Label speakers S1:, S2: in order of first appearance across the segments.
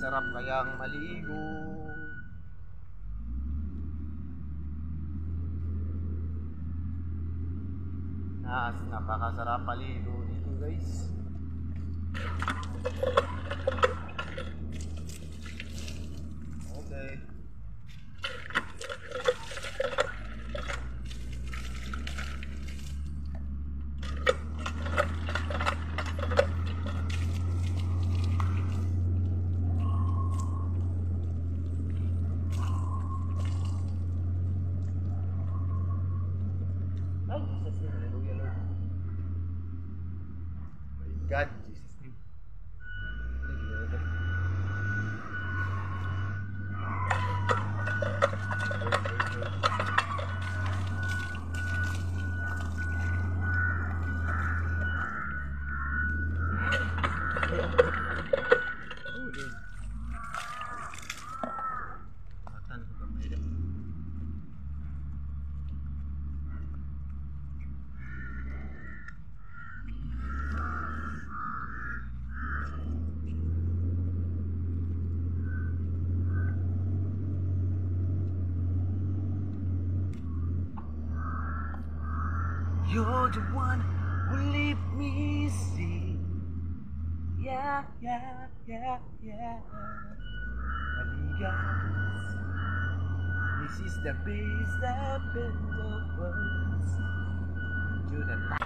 S1: Napakasarap kayang maligo. Napakasarap maligo dito guys. Okay. Ay, Jesus name, hallelujah Lord. My God, Jesus name. You're the one who leave me see. Yeah, yeah, yeah, yeah. Amigas, this is the best step in the world. To the top.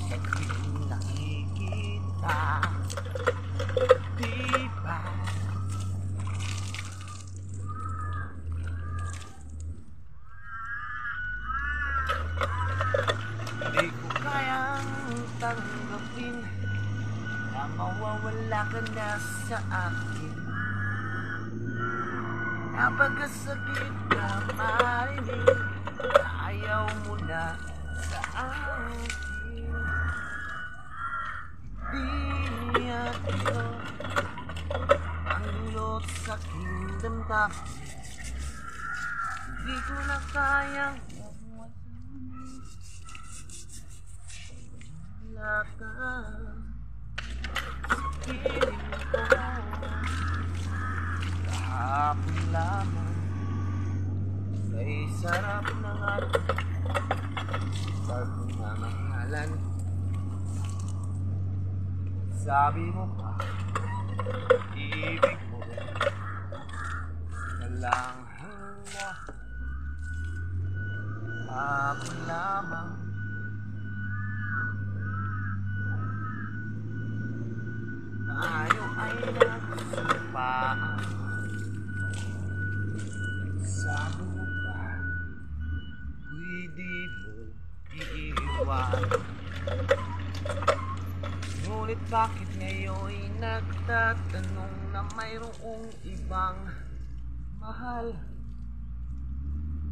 S1: Sakit nakikita. Hindi ko kayang tanggapin na mawawala ka na sa akin. Napagkasakit na marinig na ayaw mo na sa akin. Di ako ang dulot sa aking damdamin. Hindi ko na kayang wala ka sa piling ko. Kahapon lamang sa'y sarap ng ating pagmamahalan. Sabi mo pa, ibig mo na lang hangga. Kahapon lamang tayo ay nagsumpaan. Sabi mo ba, pwede mo iiwan? Ngunit bakit ngayon nagtatanong na mayroong ibang mahal?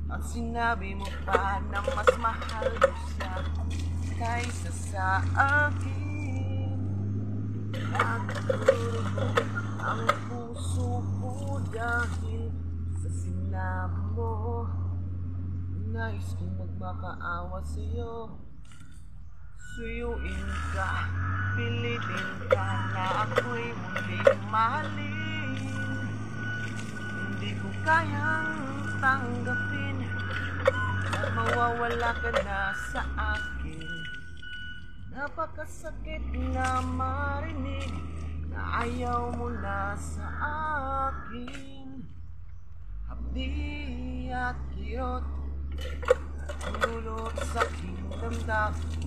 S1: At sinabi mo pa na mas mahal mo siya kaysa sa akin. Nagdurugo ang puso ko dahil sa sinabi mo. Nais kong magmakaawa sa'yo. Suyuin ka, pilitin ka na ako'y muling mahalin. Hindi ko kayang tanggapin na mawawala ka na sa akin. Napakasakit na marinig na ayaw mo na sa akin. Hapdi at kirot ang dulot sa aking damdamin.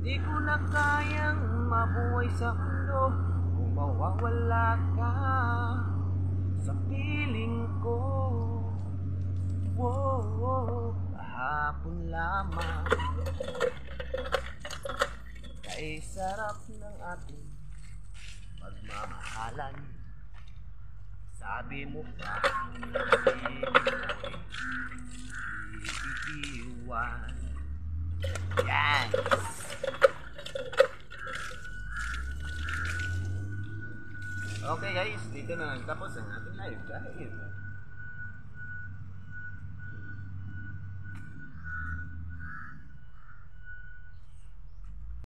S1: Hindi ko na kayang mabuhay sa mundo kung mawawala ka sa piling ko. Wow, kahapon lamang kay sarap ng ating pagmamahalan. Sabi mo pa, hindi ko'y iiwan. Yes! Okay guys, dito na nagtapos ang ating live dahil